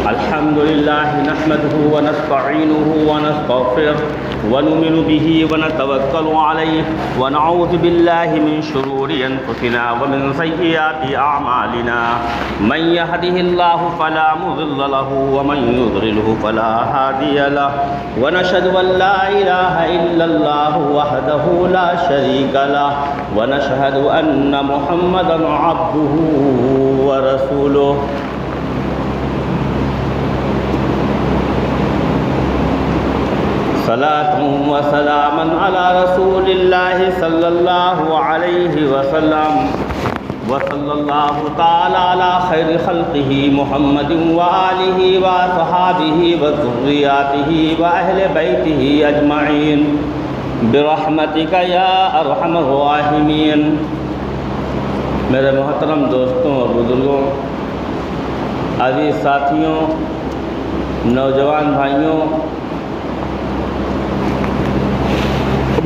الحمد لله نحمده ونستعينه ونستغفره ونؤمن به ونتوكل عليه ونعوذ بالله من شرور أنفسنا ومن سيئات أعمالنا من يهده الله فلا مضل له ومن يضلله فلا هادي له ونشهد أن لا إله إلا الله وحده لا شريك له ونشهد أن محمدا عبده ورسوله صلاة وسلاما على رسول الله صلى الله عليه وسلم وصلى الله تعالى على خير خلقه محمد وآله وصحابه وذرياته وأهل بيته أجمعين برحمتك يا أرحم الراحمين۔ میرے محترم دوستوں اور بزرگوں، عزیز ساتھیوں، نوجوان بھائیوں،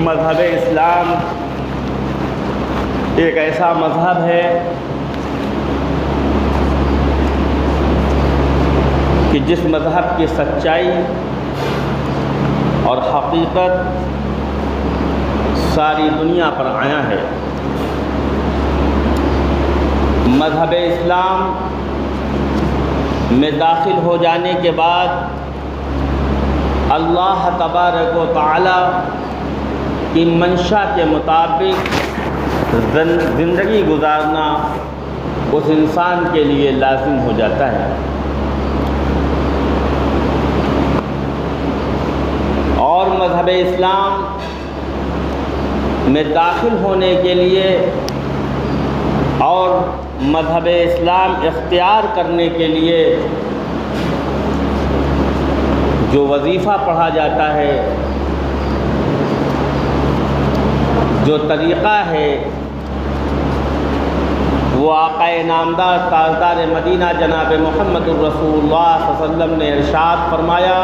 مذہب اسلام ایک ایسا مذہب ہے کہ جس مذہب کی سچائی اور حقیقت ساری دنیا پر عیاں ہے۔ مذہب اسلام میں داخل ہو جانے کے بعد اللہ تبارک و تعالی کی منشا کے مطابق زندگی گزارنا اس انسان کے لیے لازم ہو جاتا ہے، اور مذہب اسلام میں داخل ہونے کے لیے اور مذہب اسلام اختیار کرنے کے لیے جو وظیفہ پڑھا جاتا ہے، جو طریقہ ہے، وہ آقا نامدار تاجدار مدینہ جناب محمد الرسول اللہ صلی اللہ علیہ وسلم نے ارشاد فرمایا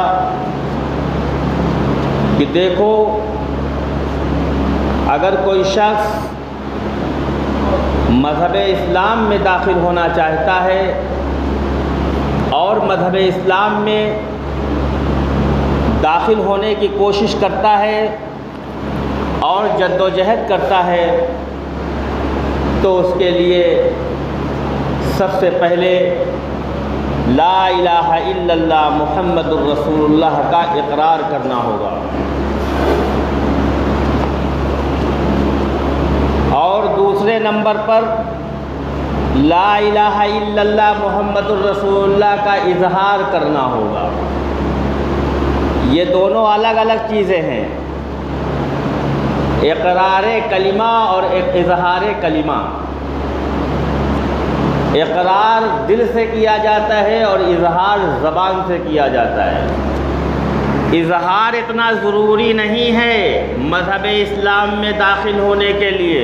کہ دیکھو، اگر کوئی شخص مذہب اسلام میں داخل ہونا چاہتا ہے اور مذہب اسلام میں داخل ہونے کی کوشش کرتا ہے اور جد و جہد کرتا ہے، تو اس کے لیے سب سے پہلے لا الہ الا اللہ محمد الرسول اللہ کا اقرار کرنا ہوگا، اور دوسرے نمبر پر لا الہ الا اللہ محمد الرسول اللہ کا اظہار کرنا ہوگا۔ یہ دونوں الگ الگ چیزیں ہیں، اقرار کلمہ اور اظہار کلمہ۔ اقرار دل سے کیا جاتا ہے اور اظہار زبان سے کیا جاتا ہے۔ اظہار اتنا ضروری نہیں ہے مذہب اسلام میں داخل ہونے کے لیے،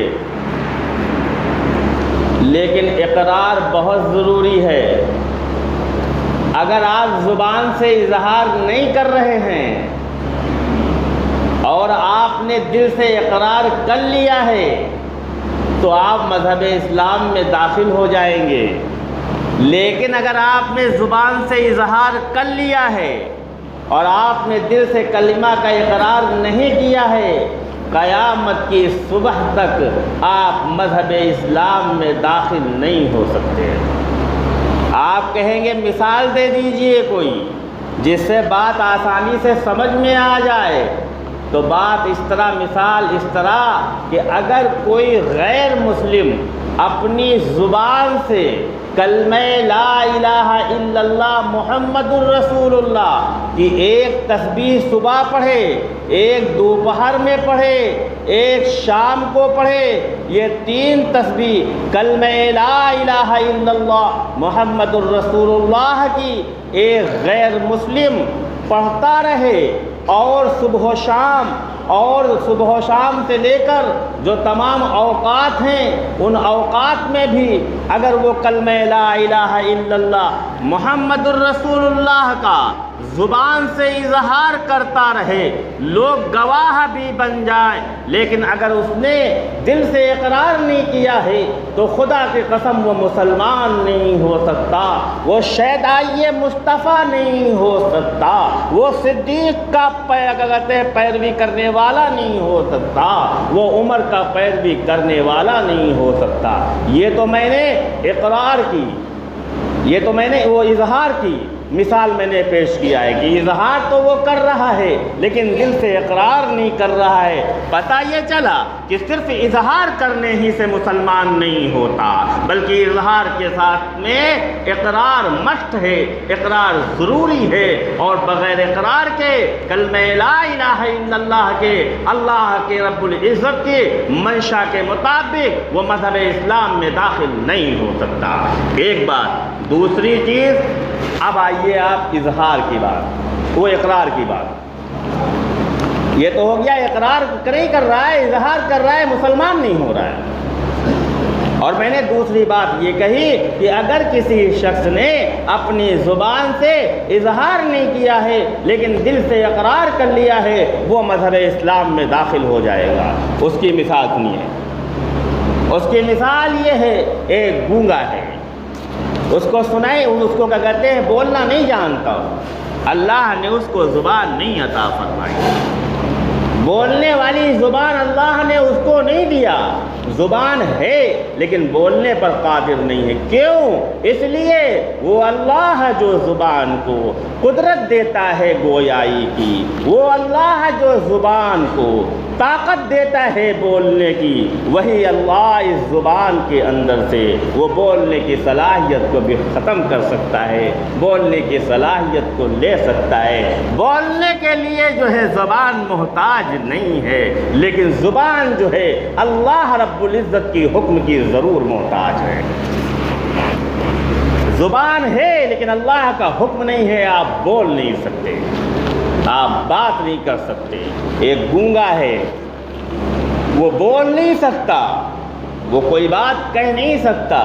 لیکن اقرار بہت ضروری ہے۔ اگر آپ زبان سے اظہار نہیں کر رہے ہیں اور آپ نے دل سے اقرار کر لیا ہے تو آپ مذہب اسلام میں داخل ہو جائیں گے، لیکن اگر آپ نے زبان سے اظہار کر لیا ہے اور آپ نے دل سے کلمہ کا اقرار نہیں کیا ہے، قیامت کی صبح تک آپ مذہب اسلام میں داخل نہیں ہو سکتے۔ آپ کہیں گے مثال دے دیجئے کوئی جس سے بات آسانی سے سمجھ میں آ جائے، تو بات اس طرح، مثال اس طرح کہ اگر کوئی غیر مسلم اپنی زبان سے کلمہ لا الہ الا اللہ محمد الرسول اللہ کی ایک تسبیح صبح پڑھے، ایک دوپہر میں پڑھے، ایک شام کو پڑھے، یہ 3 تسبیح کلمہ لا الہ الا اللہ محمد الرسول اللہ کی ایک غیر مسلم پڑھتا رہے، اور صبح و شام سے لے کر جو تمام اوقات ہیں ان اوقات میں بھی اگر وہ کلمہ لا الہ الا اللہ محمد الرسول اللہ کا زبان سے اظہار کرتا رہے، لوگ گواہ بھی بن جائیں، لیکن اگر اس نے دل سے اقرار نہیں کیا ہے تو خدا کی قسم وہ مسلمان نہیں ہو سکتا، وہ شیدائی مصطفیٰ نہیں ہو سکتا، وہ صدیق کا پیروی کرنے والا نہیں ہو سکتا، وہ عمر کا پیروی کرنے والا نہیں ہو سکتا۔ یہ تو میں نے اقرار کی، یہ تو میں نے وہ اظہار کی مثال میں نے پیش کیا ہے کہ اظہار تو وہ کر رہا ہے لیکن دل سے اقرار نہیں کر رہا ہے۔ پتہ یہ چلا کہ صرف اظہار کرنے ہی سے مسلمان نہیں ہوتا، بلکہ اظہار کے ساتھ میں اقرار مشت ہے، اقرار ضروری ہے، اور بغیر اقرار کے کلمہ لا الہ الا اللہ کے، اللہ کے رب العزت کے منشا کے مطابق وہ مذہب اسلام میں داخل نہیں ہو سکتا۔ ایک بات۔ دوسری چیز، اب آئیے آپ اظہار کی بات، وہ اقرار کی بات۔ یہ تو ہو گیا اقرار نہیں کر رہا ہے، اظہار کر رہا ہے، مسلمان نہیں ہو رہا ہے۔ اور میں نے دوسری بات یہ کہی کہ اگر کسی شخص نے اپنی زبان سے اظہار نہیں کیا ہے لیکن دل سے اقرار کر لیا ہے، وہ مذہب اسلام میں داخل ہو جائے گا۔ اس کی مثال سنیے، اس کی مثال یہ ہے، ایک گونگا ہے، اس کو سنائے، اس کو کیا کہتے ہیں، بولنا نہیں جانتا، اللہ نے اس کو زبان نہیں عطا فرمائی، بولنے والی زبان اللہ نے اس کو نہیں دیا، زبان ہے لیکن بولنے پر قادر نہیں ہے۔ کیوں؟ اس لیے وہ اللہ ہے جو زبان کو قدرت دیتا ہے گویائی کی، وہ اللہ ہے جو زبان کو طاقت دیتا ہے بولنے کی، وہی اللہ اس زبان کے اندر سے وہ بولنے کی صلاحیت کو بھی ختم کر سکتا ہے، بولنے کی صلاحیت کو لے سکتا ہے۔ بولنے کے لیے جو ہے زبان محتاج نہیں ہے، لیکن زبان جو ہے اللہ رب العزت کی حکم کی ضرور محتاج ہے۔ زبان ہے لیکن اللہ کا حکم نہیں ہے، آپ بول نہیں سکتے، آپ بات نہیں کر سکتے۔ ایک گونگا ہے، وہ بول نہیں سکتا، وہ کوئی بات کہہ نہیں سکتا،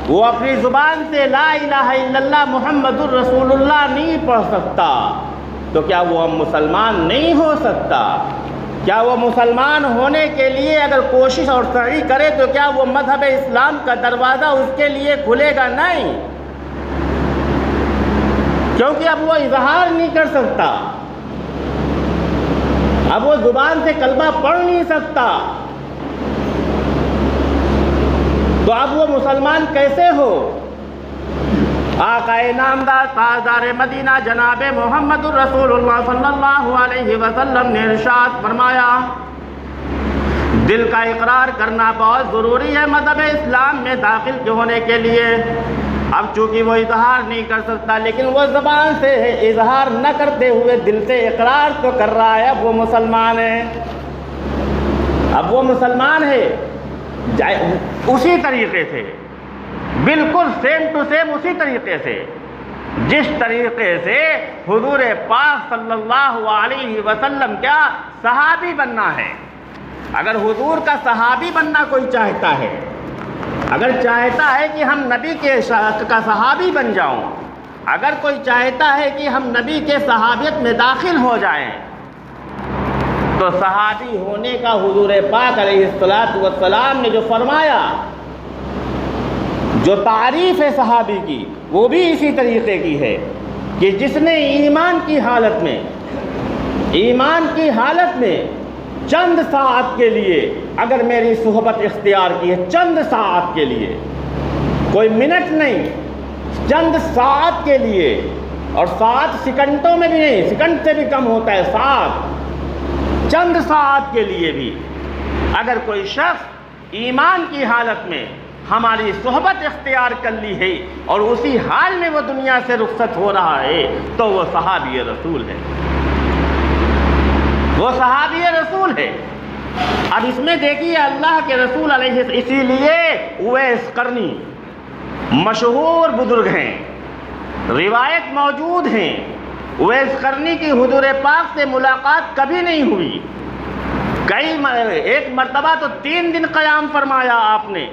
وہ اپنی زبان سے لا الہ الا اللہ محمد الرسول اللہ نہیں پڑھ سکتا، تو کیا وہ مسلمان نہیں ہو سکتا؟ کیا وہ مسلمان ہونے کے لیے اگر کوشش اور سعی کرے تو کیا وہ مذہب اسلام کا دروازہ اس کے لیے کھلے گا؟ نہیں، کیونکہ اب وہ اظہار نہیں کر سکتا، اب وہ زبان سے کلمہ پڑھ نہیں سکتا، تو اب وہ مسلمان کیسے ہو؟ آقا نامدار تاجدار مدینہ جناب محمد الرسول اللہ صلی اللہ علیہ وسلم نے ارشاد فرمایا، دل کا اقرار کرنا بہت ضروری ہے مذہب اسلام میں داخل ہونے کے لیے۔ اب چونکہ وہ اظہار نہیں کر سکتا لیکن وہ زبان سے اظہار نہ کرتے ہوئے دل سے اقرار تو کر رہا ہے، اب وہ مسلمان ہے، اب وہ مسلمان ہے۔ اسی طریقے سے، بالکل سیم ٹو سیم اسی طریقے سے جس طریقے سے حضور پاک صلی اللہ علیہ وسلم کیا صحابی بننا ہے، اگر حضور کا صحابی بننا کوئی چاہتا ہے، اگر چاہتا ہے کہ ہم نبی کے کا صحابی بن جاؤں، اگر کوئی چاہتا ہے کہ ہم نبی کے صحابیت میں داخل ہو جائیں، تو صحابی ہونے کا حضور پاک علیہ السلام نے جو فرمایا، جو تعریف ہے صحابی کی، وہ بھی اسی طریقے کی ہے کہ جس نے ایمان کی حالت میں چند ساعت کے لیے اگر میری صحبت اختیار کی ہے، چند ساعت کے لیے، کوئی منٹ نہیں، چند ساعت کے لیے، اور ساعت سیکنڈوں میں بھی نہیں، سیکنڈ سے بھی کم ہوتا ہے ساعت، چند ساعت کے لیے بھی اگر کوئی شخص ایمان کی حالت میں ہماری صحبت اختیار کر لی ہے اور اسی حال میں وہ دنیا سے رخصت ہو رہا ہے، تو وہ صحابی رسول ہے، وہ صحابی رسول ہے۔ اب اس میں دیکھیے اللہ کے رسول علیہ، اسی لیے اویس قرنی مشہور بزرگ ہیں، روایت موجود ہیں، اویس قرنی کی حضور پاک سے ملاقات کبھی نہیں ہوئی، ایک مرتبہ تو 3 دن قیام فرمایا آپ نے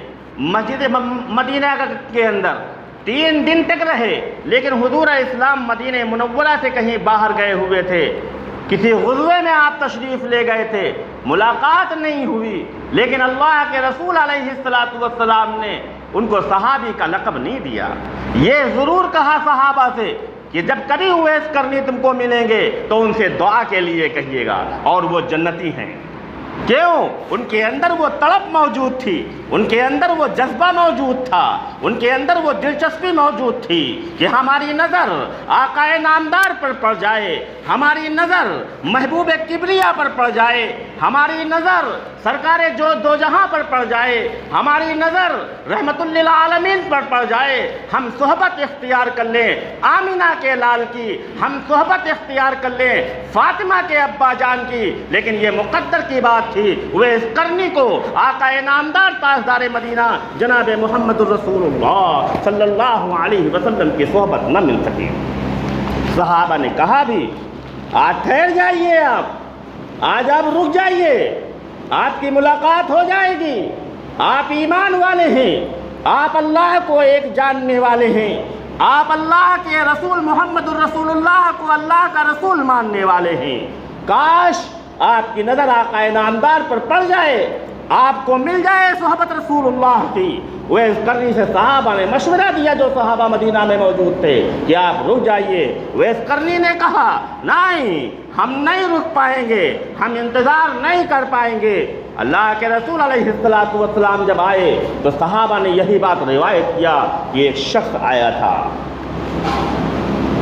مسجد مدینہ کے اندر، 3 دن تک رہے، لیکن حضور اسلام مدینہ منورہ سے کہیں باہر گئے ہوئے تھے، کسی غزوے میں آپ تشریف لے گئے تھے، ملاقات نہیں ہوئی، لیکن اللہ کے رسول علیہ السلام نے ان کو صحابی کا لقب نہیں دیا۔ یہ ضرور کہا صحابہ سے کہ جب کبھی اویس کرنی تم کو ملیں گے تو ان سے دعا کے لیے کہیے گا، اور وہ جنتی ہیں۔ کیوں؟ ان کے اندر وہ تڑپ موجود تھی، ان کے اندر وہ جذبہ موجود تھا، ان کے اندر وہ دلچسپی موجود تھی کہ ہماری نظر آقا نامدار پر پڑ جائے، ہماری نظر محبوب کبریا پر پڑ جائے، ہماری نظر سرکار جو دو جہاں پر پڑ جائے، ہماری نظر رحمت للعالمین پر پڑ جائے، ہم صحبت اختیار کر لیں آمینہ کے لال کی، ہم صحبت اختیار کر لیں فاطمہ کے ابا جان کی۔ لیکن یہ مقدر کی بات تھی، وہ اس کرنی کو آقا نامدار تاجدار مدینہ جناب محمد الرسول اللہ صلی اللہ علیہ وسلم کی صحبت نہ مل سکی۔ صحابہ نے کہا بھی آج ٹھہر جائیے، آج آپ رک جائیے، آپ کی ملاقات ہو جائے گی، آپ ایمان والے ہیں، آپ اللہ کو ایک جاننے والے ہیں، آپ اللہ کے رسول محمد الرسول اللہ کو اللہ کا رسول ماننے والے ہیں۔ کاش آپ کی نظر آقا نامدار پر پڑ جائے، آپ کو مل جائے صحبت رسول اللہ کی۔ وہ اس کرنی سے صحابہ نے مشورہ دیا جو صحابہ مدینہ میں موجود تھے کہ آپ رک جائیے۔ وہ اس کرنی نے کہا نہیں، ہم نہیں رک پائیں گے، ہم انتظار نہیں کر پائیں گے۔ اللہ کے رسول علیہ السلام جب آئے تو صحابہ نے یہی بات روایت کیا کہ ایک شخص آیا تھا،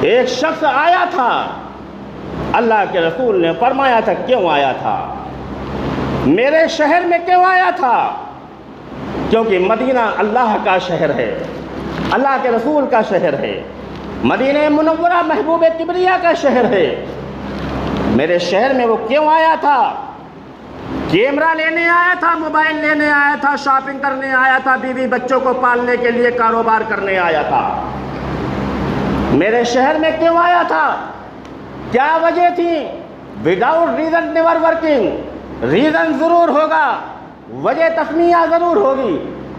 ایک شخص آیا تھا۔ اللہ کے رسول نے فرمایا تھا کیوں آیا تھا؟ میرے شہر میں کیوں آیا تھا؟ کیونکہ مدینہ اللہ کا شہر ہے، اللہ کے رسول کا شہر ہے، مدینہ منورہ محبوب کبریا کا شہر ہے۔ میرے شہر میں وہ کیوں آیا تھا؟ کیمرہ لینے آیا تھا، موبائل لینے آیا تھا، شاپنگ کرنے آیا تھا، بیوی بچوں کو پالنے کے لیے کاروبار کرنے آیا تھا۔ میرے شہر میں کیوں آیا تھا؟ کیا وجہ تھی؟ Without reason never working, reason ضرور ہوگا، وجہ تسمیہ ضرور ہوگی۔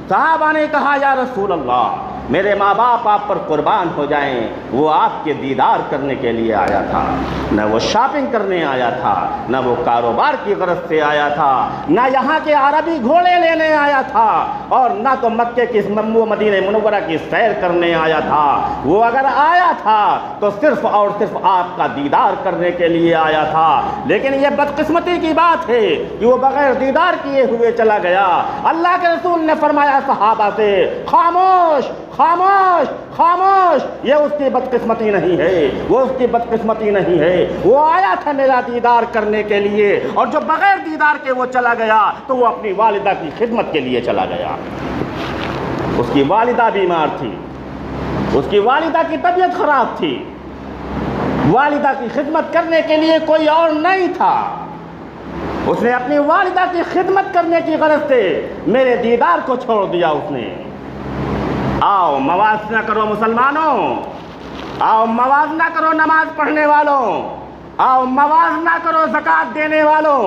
صحابہ نے کہا یا رسول اللہ میرے ماں باپ آپ پر قربان ہو جائیں، وہ آپ کے دیدار کرنے کے لیے آیا تھا، نہ وہ شاپنگ کرنے آیا تھا، نہ وہ کاروبار کی غرض سے آیا تھا، نہ یہاں کے عربی گھوڑے لینے آیا تھا، اور نہ تو مکے کی مدینہ منورہ کی سیر کرنے آیا تھا۔ وہ اگر آیا تھا تو صرف اور صرف آپ کا دیدار کرنے کے لیے آیا تھا۔ لیکن یہ بدقسمتی کی بات ہے کہ وہ بغیر دیدار کیے ہوئے چلا گیا۔ اللہ کے رسول نے فرمایا صحابہ سے خاموش خاموش خاموش، یہ اس کی بدقسمتی نہیں ہے، وہ اس کی بدقسمتی نہیں ہے، وہ آیا تھا میرا دیدار کرنے کے لیے، اور جو بغیر دیدار کے وہ چلا گیا تو وہ اپنی والدہ کی خدمت کے لیے چلا گیا۔ اس کی والدہ بیمار تھی، اس کی والدہ کی طبیعت خراب تھی، والدہ کی خدمت کرنے کے لیے کوئی اور نہیں تھا۔ اس نے اپنی والدہ کی خدمت کرنے کی غرض سے میرے دیدار کو چھوڑ دیا۔ اس نے آؤ موازنہ کرو مسلمانوں، آؤ موازنہ کرو نماز پڑھنے والوں، آؤ موازنہ کرو زکوٰۃ دینے والوں،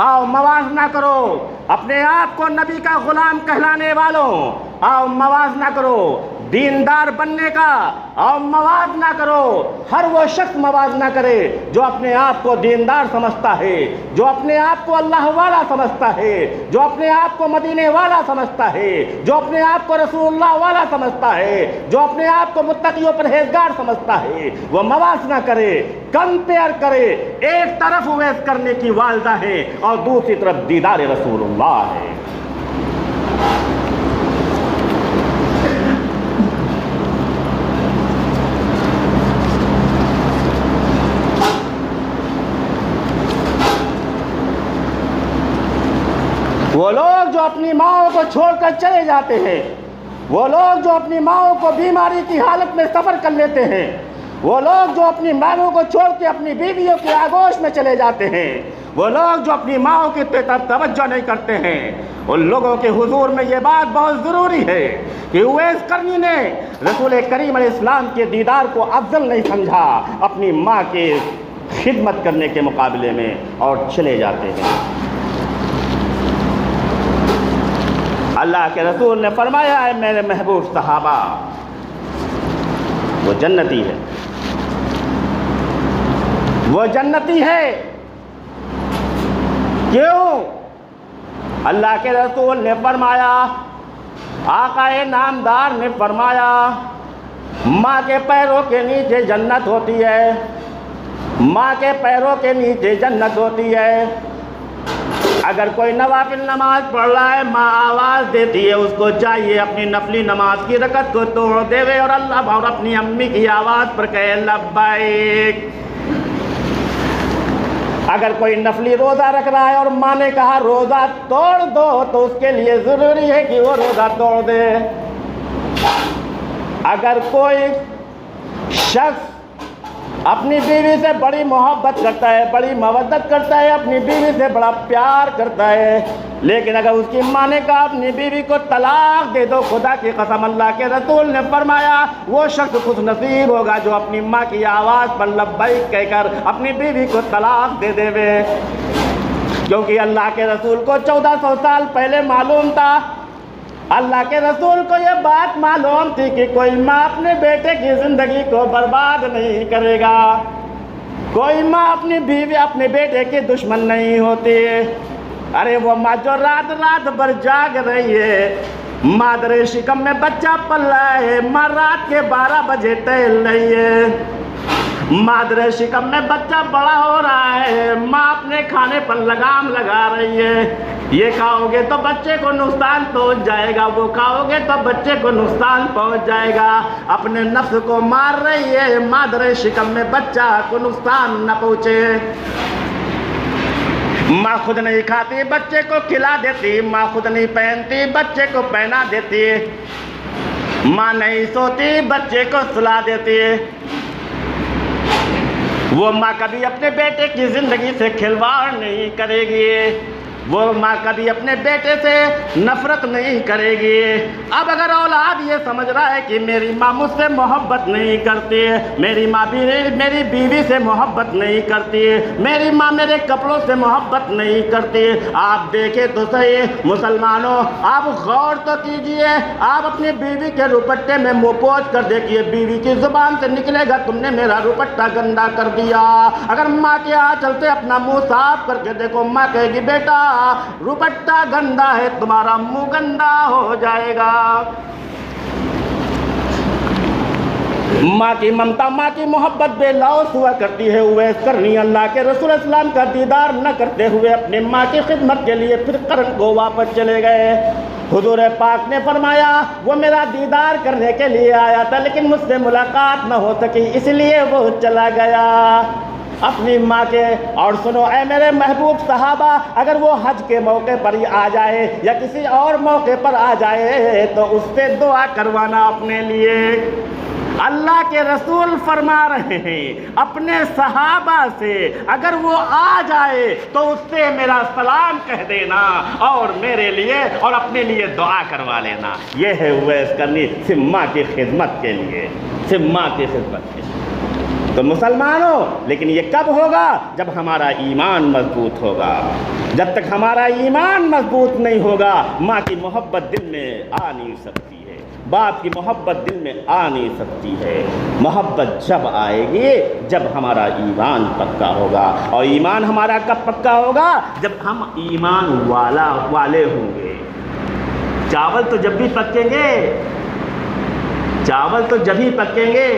آؤ موازنہ کرو اپنے آپ کو نبی کا غلام کہلانے والوں، آؤ موازنہ کرو دیندار بننے کا، آؤ موازنہ کرو۔ ہر وہ شخص موازنہ کرے جو اپنے آپ کو دیندار سمجھتا ہے، جو اپنے آپ کو اللہ والا سمجھتا ہے، جو اپنے آپ کو مدینے والا سمجھتا ہے، جو اپنے آپ کو رسول اللہ والا سمجھتا ہے، جو اپنے آپ کو متقی و پرہیزگار سمجھتا ہے، وہ موازنہ کرے، کمپیئر کرے۔ ایک طرف اویس کرنے کی والدہ ہے اور دوسری طرف دیدار رسول اللہ ہے۔ وہ لوگ جو اپنی ماؤں کو چھوڑ کر چلے جاتے ہیں، وہ لوگ جو اپنی ماؤں کو بیماری کی حالت میں سفر کر لیتے ہیں، وہ لوگ جو اپنی ماؤں کو چھوڑ کے اپنی بیویوں کی آغوش میں چلے جاتے ہیں، وہ لوگ جو اپنی ماؤں کی طرف توجہ نہیں کرتے ہیں، ان لوگوں کے حضور میں یہ بات بہت ضروری ہے کہ اویس کرنی نے رسول کریم علیہ السلام کے دیدار کو افضل نہیں سمجھا اپنی ماں کے خدمت کرنے کے مقابلے میں، اور چلے جاتے ہیں۔ اللہ کے رسول نے فرمایا ہے میرے محبوب صحابہ، وہ جنتی ہے، وہ جنتی ہے۔ کیوں؟ اللہ کے رسول نے فرمایا، آقا نامدار نے فرمایا، ماں کے پیروں کے نیچے جنت ہوتی ہے، ماں کے پیروں کے نیچے جنت ہوتی ہے۔ اگر کوئی نوافل نماز پڑھ رہا ہے، ماں آواز دیتی ہے، اس کو چاہیے اپنی نفلی نماز کی رکعت کو توڑ دے اور اللہ اور اپنی امی کی آواز پر کہے لبیک۔ اگر کوئی نفلی روزہ رکھ رہا ہے اور ماں نے کہا روزہ توڑ دو، تو اس کے لیے ضروری ہے کہ وہ روزہ توڑ دے۔ اگر کوئی شخص اپنی بیوی سے بڑی محبت کرتا ہے، بڑی مودت کرتا ہے، اپنی بیوی سے بڑا پیار کرتا ہے، لیکن اگر اس کی ماں نے کہا اپنی بیوی کو طلاق دے دو، خدا کی قسم اللہ کے رسول نے فرمایا وہ شخص خوش نصیب ہوگا جو اپنی ماں کی آواز پر لبیک کہہ کر اپنی بیوی کو طلاق دے دے وے۔ کیونکہ اللہ کے رسول کو 1400 سال پہلے معلوم تھا، اللہ کے رسول کو یہ بات معلوم تھی کہ کوئی ماں اپنے بیٹے کی زندگی کو برباد نہیں کرے گا، کوئی ماں اپنی بیوی اپنے بیٹے کی دشمن نہیں ہوتی۔ ارے وہ ماں جو رات رات بھر جاگ رہی ہے، مادر شکم میں بچہ پل رہا ہے، ماں رات کے 12 بجے ٹہل رہی ہے، مادر شکم میں بچہ بڑا ہو رہا ہے، ماں اپنے کھانے پر لگام لگا رہی ہے، یہ کھاؤ گے تو بچے کو نقصان پہنچ جائے گا، وہ کھاؤ گے تو بچے کو نقصان پہنچ جائے گا، اپنے نفس کو مار رہی ہے مادر شکم میں بچہ کو نقصان نہ پہنچے۔ ماں خود نہیں کھاتی بچے کو کھلا دیتی، ماں خود نہیں پہنتی بچے کو پہنا دیتی، ماں نہیں سوتی بچے کو سلا دیتی۔ وہ ماں کبھی اپنے بیٹے کی زندگی سے کھلواڑ نہیں کرے گی، وہ ماں کبھی اپنے بیٹے سے نفرت نہیں کرے گی۔ اب اگر اولاد یہ سمجھ رہا ہے کہ میری ماں مجھ سے محبت نہیں کرتی، میری ماں میری بیوی سے محبت نہیں کرتی، میری ماں میرے کپڑوں سے محبت نہیں کرتی، آپ دیکھیں تو صحیح مسلمانوں، آپ غور تو کیجئے، آپ اپنی بیوی کے دوپٹے میں منہ پوچھ کر دیکھیے، بیوی کی زبان سے نکلے گا تم نے میرا دوپٹہ گندا کر دیا۔ اگر ماں کے ہاں چلتے اپنا منہ صاف کر کے دیکھو، ماں کہے گی بیٹا دوپٹہ گندا ہے، تمہارا منہ گندا ہو جائے گا۔ ماں کی ممتا، ماں کی محبت بے لوث ہوا کرتی ہے۔ اویس کرنی اللہ کے رسول اسلام کا دیدار نہ کرتے ہوئے اپنی ماں کی خدمت کے لیے پھر قرن کو واپس چلے گئے۔ حضور پاک نے فرمایا وہ میرا دیدار کرنے کے لیے آیا تھا لیکن مجھ سے ملاقات نہ ہو سکی، اس لیے وہ چلا گیا اپنی ماں کے۔ اور سنو اے میرے محبوب صحابہ، اگر وہ حج کے موقع پر ہی آ جائے یا کسی اور موقع پر آ جائے تو اس سے دعا کروانا اپنے لیے۔ اللہ کے رسول فرما رہے ہیں اپنے صحابہ سے اگر وہ آ جائے تو اس سے میرا سلام کہہ دینا اور میرے لیے اور اپنے لیے دعا کروا لینا۔ یہ ہے اویس کرنی صرف ماں کی خدمت کے لیے، صرف ماں کی خدمت کے لیے۔ تو مسلمانوں، لیکن یہ کب ہوگا؟ جب ہمارا ایمان مضبوط ہوگا۔ جب تک ہمارا ایمان مضبوط نہیں ہوگا، ماں کی محبت دل میں آ نہیں سکتی ہے، باپ کی محبت دل میں آ نہیں سکتی ہے۔ محبت جب آئے گی جب ہمارا ایمان پکا ہوگا، اور ایمان ہمارا کب پکا ہوگا؟ جب ہم ایمان والے ہوں گے۔ چاول تو جب بھی پکیں گے، چاول تو جب ہی پکیں گے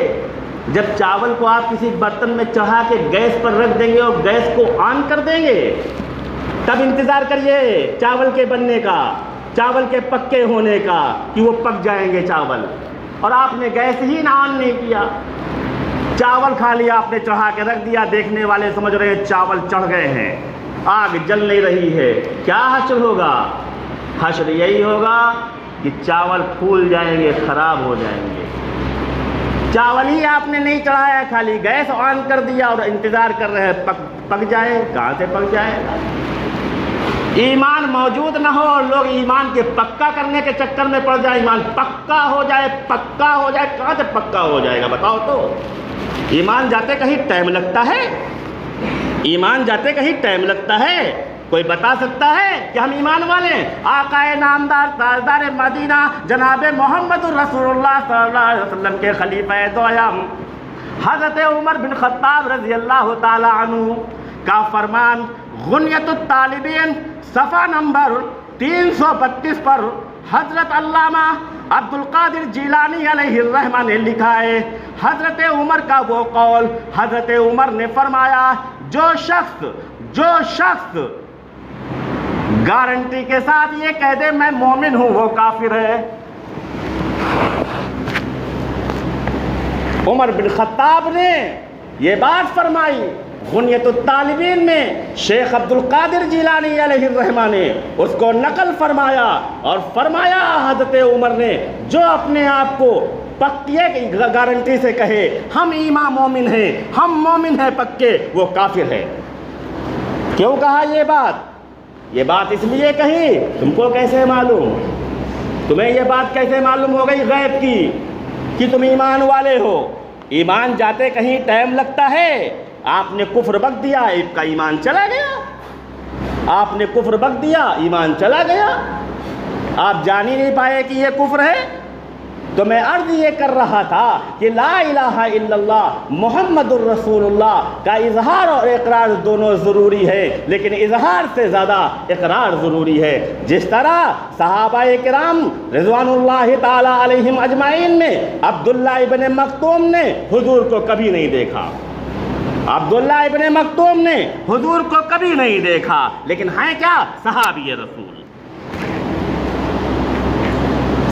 جب چاول کو آپ کسی برتن میں چڑھا کے گیس پر رکھ دیں گے اور گیس کو آن کر دیں گے، تب انتظار کریے چاول کے بننے کا، چاول کے پکے ہونے کا، کہ وہ پک جائیں گے چاول، اور آپ نے گیس ہی نہ آن نہیں کیا، چاول کھا لیا آپ نے چڑھا کے رکھ دیا، دیکھنے والے سمجھ رہے ہیں چاول چڑھ گئے ہیں، آگ جل نہیں رہی ہے۔ کیا حشر ہوگا؟ حشر یہی ہوگا کہ چاول پھول جائیں گے، خراب ہو جائیں گے۔ چاول ہی آپ نے نہیں چڑھایا، خالی گیس آن کر دیا اور انتظار کر رہے ہیں پک جائے، کہاں سے پک جائے گا؟ ایمان موجود نہ ہو اور لوگ ایمان کے پکا کرنے کے چکر میں پڑ جائے، ایمان پکا ہو جائے، پکا ہو جائے، کہاں سے پکا ہو جائے گا بتاؤ تو؟ ایمان جاتے کہیں ٹائم لگتا ہے، ایمان جاتے کہیں ٹائم لگتا ہے۔ کوئی بتا سکتا ہے کہ ہم ایمان والے ہیں؟ آقا نامدار تاجدار مدینہ جناب محمد الرسول اللہ صلی اللہ علیہ وسلم کے خلیفہ دوم حضرت عمر بن خطاب رضی اللہ تعالی عنہ کا فرمان غنیت الطالبین صفحہ نمبر 332 پر حضرت علامہ عبد القادر جیلانی علیہ الرحمہ نے لکھا ہے، حضرت عمر کا وہ قول، حضرت عمر نے فرمایا جو شخص گارنٹی کے ساتھ یہ کہہ دے میں مومن ہوں وہ کافر ہے۔ عمر بن خطاب نے یہ بات فرمائی، غنیت الطالبین میں شیخ عبد القادر جیلانی علیہ الرحمہ نے اس کو نقل فرمایا اور فرمایا حضرت عمر نے جو اپنے آپ کو پکی گارنٹی سے کہے ہم ایمان مومن ہیں، ہم مومن ہیں پکے، وہ کافر ہے۔ کیوں کہا یہ بات اس لیے کہی، تم کو کیسے معلوم، تمہیں یہ بات کیسے معلوم ہو گئی غیب کی کہ تم ایمان والے ہو؟ ایمان جاتے کہیں ٹائم لگتا ہے۔ آپ نے کفر بک دیا، آپ کا ایمان چلا گیا، آپ نے کفر بک دیا، ایمان چلا گیا، آپ جان ہی نہیں پائے کہ یہ کفر ہے۔ تو میں عرض یہ کر رہا تھا کہ لا الہ الا اللہ محمد الرسول اللہ کا اظہار اور اقرار دونوں ضروری ہے، لیکن اظہار سے زیادہ اقرار ضروری ہے۔ جس طرح صحابہ کرام رضوان اللہ تعالی علیہم اجمعین میں عبداللہ ابن مکتوم نے حضور کو کبھی نہیں دیکھا، عبداللہ ابن مکتوم نے حضور کو کبھی نہیں دیکھا، لیکن ہیں کیا؟ صحابی رسول،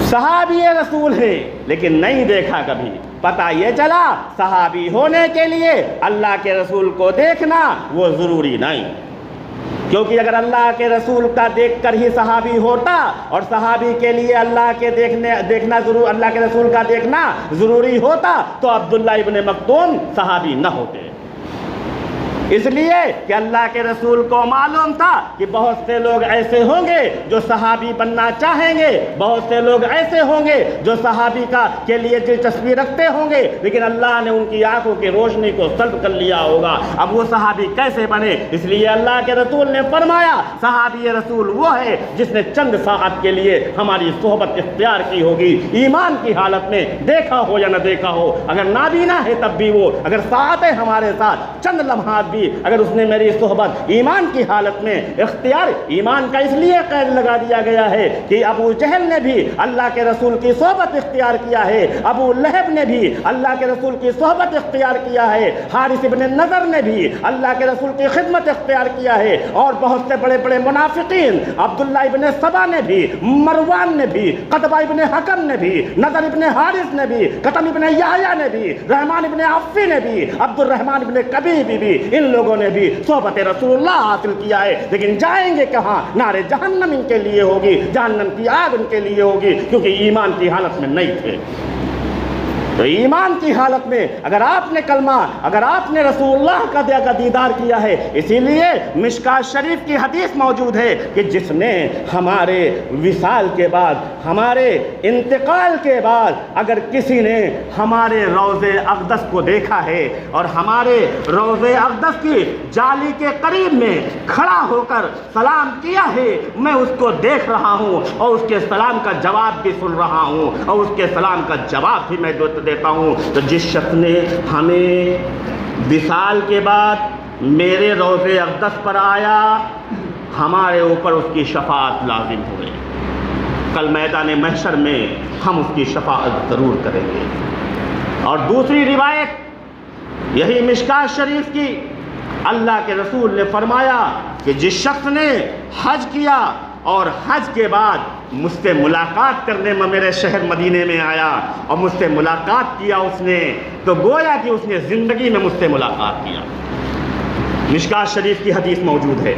صحابی رسول ہے، لیکن نہیں دیکھا کبھی۔ پتہ یہ چلا صحابی ہونے کے لیے اللہ کے رسول کو دیکھنا وہ ضروری نہیں، کیونکہ اگر اللہ کے رسول کا دیکھ کر ہی صحابی ہوتا اور صحابی کے لیے اللہ کے اللہ کے رسول کا دیکھنا ضروری ہوتا تو عبداللہ ابن مکتوم صحابی نہ ہوتے، اس لیے کہ اللہ کے رسول کو معلوم تھا کہ بہت سے لوگ ایسے ہوں گے جو صحابی بننا چاہیں گے، بہت سے لوگ ایسے ہوں گے جو صحابی کے لیے دلچسپی رکھتے ہوں گے، لیکن اللہ نے ان کی آنکھوں کی روشنی کو سلب کر لیا ہوگا۔ اب وہ صحابی کیسے بنے؟ اس لیے اللہ کے رسول نے فرمایا صحابی رسول وہ ہے جس نے چند ساعت کے لیے ہماری صحبت اختیار کی ہوگی، ایمان کی حالت میں دیکھا ہو یا نہ دیکھا ہو، اگر نابینا ہے تب بھی وہ، اگر ساعتیں ہمارے ساتھ چند لمحات بھی اگر اس نے میری صحبت ایمان کی حالت میں اختیار، ایمان کا اس لیے قید لگا دیا گیا ہے کہ ابو جہل نے بھی اللہ کے رسول کی صحبت اختیار کیا ہے، ابو لہب نے بھی اللہ کے رسول کی صحبت اختیار کیا ہے، حارث ابن نضر نے بھی اللہ کے رسول کی خدمت اختیار کیا ہے، اور بہت سے بڑے بڑے منافقین عبداللہ ابن سبا نے بھی، مروان نے بھی، قطبہ ابن حکم نے بھی، نضر ابن حارث نے بھی، قطم ابن یحییٰ نے بھی، رحمان ابن عوفی نے بھی، عبد الرحمن ابن کبیب بھی، ان لوگوں نے بھی صحبت رسول اللہ حاصل کیا ہے، لیکن جائیں گے کہاں؟ نار جہنم ان کے لیے ہوگی، جہنم کی آگ ان کے لیے ہوگی، کیونکہ ایمان کی حالت میں نہیں تھے۔ تو ایمان کی حالت میں اگر آپ نے کلمہ، اگر آپ نے رسول اللہ کا دیدار کیا ہے، اسی لیے مشکات شریف کی حدیث موجود ہے کہ جس نے ہمارے وصال کے بعد، ہمارے انتقال کے بعد اگر کسی نے ہمارے روض اقدس کو دیکھا ہے اور ہمارے روض اقدس کی جالی کے قریب میں کھڑا ہو کر سلام کیا ہے، میں اس کو دیکھ رہا ہوں اور اس کے سلام کا جواب بھی سن رہا ہوں اور اس کے سلام کا جواب بھی میں دیتا ہوں، تو جس شخص نے ہمیں وصال کے بعد میرے روض اقدس پر آیا، ہمارے اوپر اس کی شفاعت لازم ہو گئی، کل میدان محشر میں ہم اس کی شفاعت ضرور کریں گے۔ اور دوسری روایت یہی مشکات شریف کی، اللہ کے رسول نے فرمایا کہ جس شخص نے حج کیا اور حج کے بعد مجھ سے ملاقات کرنے میں میرے شہر مدینے میں آیا اور مجھ سے ملاقات کیا اس نے، تو گویا کہ اس نے زندگی میں مجھ سے ملاقات کیا۔ مشکات شریف کی حدیث موجود ہے،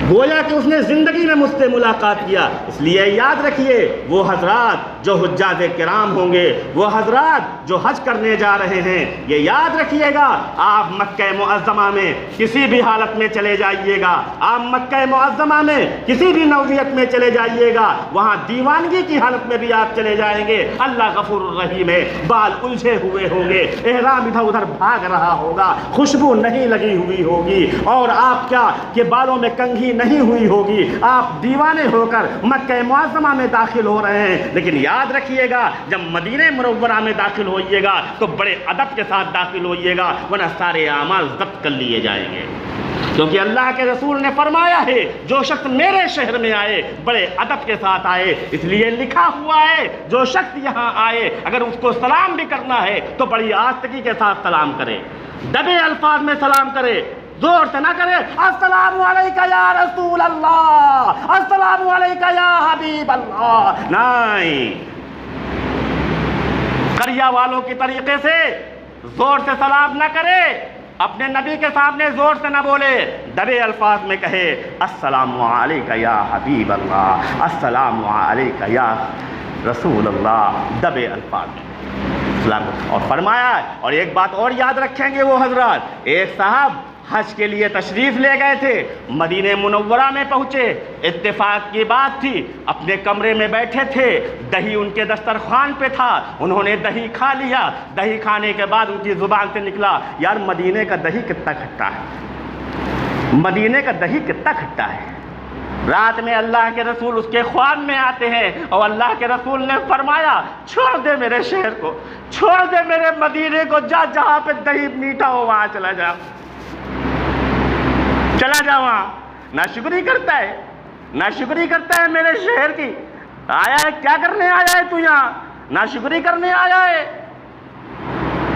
گویا کہ اس نے زندگی میں مجھ سے ملاقات کیا۔ اس لیے یاد رکھیے وہ حضرات جو حجاج کرام ہوں گے، وہ حضرات جو حج کرنے جا رہے ہیں، یہ یاد رکھیے گا، آپ مکہ معظمہ میں کسی بھی حالت میں چلے جائیے گا، آپ مکہ معظمہ میں کسی بھی نوعیت میں چلے جائیے گا، وہاں دیوانگی کی حالت میں بھی آپ چلے جائیں گے، اللہ غفور الرحیم ہے، بال الجھے ہوئے ہوں گے، احرام ادھر ادھر بھاگ رہا ہوگا، خوشبو نہیں لگی ہوئی ہوگی، اور آپ کیا کہ بالوں میں کنگھی نہیں ہوئی ہوگی، آپ دیوانے ہو کر مکہ معظمہ میں داخل ہو رہے ہیں۔ لیکن یاد رکھیے گا، جب مدینہ منورہ میں داخل ہوئیے گا تو بڑے ادب کے ساتھ داخل ہوئیے گا، ورنہ سارے اعمال ضبط کر لیے جائیں گے، کیونکہ اللہ کے رسول نے فرمایا ہے جو شخص میرے شہر میں آئے بڑے ادب کے ساتھ آئے، اس لیے لکھا ہوا ہے جو شخص یہاں آئے اگر اس کو سلام بھی کرنا ہے تو بڑی آستگی کے ساتھ سلام کرے، دبے الفاظ میں سلام کرے، زور سے نہ کرے السلام علیکہ یا رسول اللہ، السلام علیکہ یا حبیب اللہ، نہیں، قریہ والوں کی طریقے سے زور سے سلام نہ کرے، اپنے نبی کے سامنے زور سے نہ بولے، دبے الفاظ میں کہے السلام علیکہ یا حبیب اللہ، السلام علیکہ یا رسول اللہ، دبے الفاظ میں سلام۔ اور فرمایا، اور ایک بات اور یاد رکھیں گے وہ حضرات، ایک صاحب حج کے لیے تشریف لے گئے تھے، مدینہ منورہ میں پہنچے، اتفاق کی بات تھی، اپنے کمرے میں بیٹھے تھے، دہی ان کے دسترخوان پہ تھا، انہوں نے دہی کھا لیا، دہی کھانے کے بعد ان کی زبان سے نکلا، یار مدینہ کا دہی کتنا کھٹا ہے، مدینہ کا دہی کتنا کھٹا ہے۔ رات میں اللہ کے رسول اس کے خواب میں آتے ہیں اور اللہ کے رسول نے فرمایا چھوڑ دے میرے شہر کو، چھوڑ دے میرے مدینے کو، جا جہاں پہ دہی میٹھا ہو وہاں چلا جا، چلا جا وہاں۔ ناشکری کرتا ہے، ناشکری کرتا ہے میرے شہر کی، آیا ہے کیا کرنے آیا ہے تو یہاں، ناشکری کرنے آیا ہے۔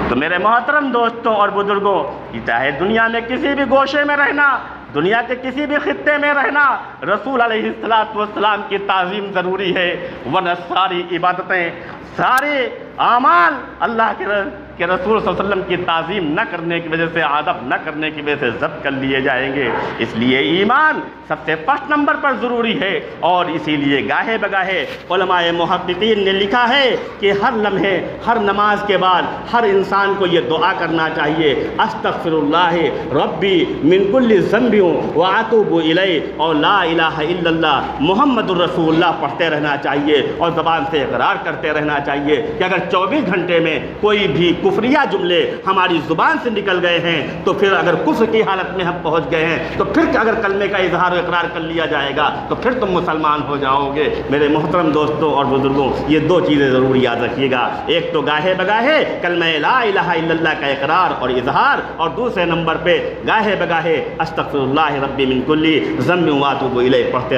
تو میرے محترم دوستوں اور بزرگوں، چاہے دنیا میں کسی بھی گوشے میں رہنا، دنیا کے کسی بھی خطے میں رہنا، رسول علیہ السلام کی تعظیم ضروری ہے، ورنہ ساری عبادتیں، سارے اعمال اللہ کے رسول صلی اللہ علیہ وسلم کی تعظیم نہ کرنے کی وجہ سے، ادب نہ کرنے کی وجہ سے ضبط کر لیے جائیں گے۔ اس لیے ایمان سب سے فرسٹ نمبر پر ضروری ہے، اور اسی لیے گاہے بگاہے علماء محققین نے لکھا ہے کہ ہر لمحے، ہر نماز کے بعد ہر انسان کو یہ دعا کرنا چاہیے، استغفر اللہ ربی من کل ذنب واتوب الیہ، اور لا الہ الا اللہ محمد الرسول اللہ پڑھتے رہنا چاہیے، اور زبان سے اقرار کرتے رہنا چاہیے کہ اگر 24 گھنٹے میں کوئی بھی کفریہ جملے ہماری زبان سے نکل گئے ہیں تو پھر اگر کفر کی حالت میں ہم پہنچ گئے ہیں تو پھر اگر کلمے کا اظہار و اقرار کر لیا جائے گا تو پھر تم مسلمان ہو جاؤ گے۔ میرے محترم دوستوں اور بزرگوں، یہ دو چیزیں ضرور یاد رکھیے گا، ایک تو گاہے بگاہے کلمہ لا الہ الا اللہ کا اقرار اور اظہار، اور دوسرے نمبر پہ گاہے بگاہے استغفر اللہ ربی من کل ذنب واتوب الیہ پڑھتے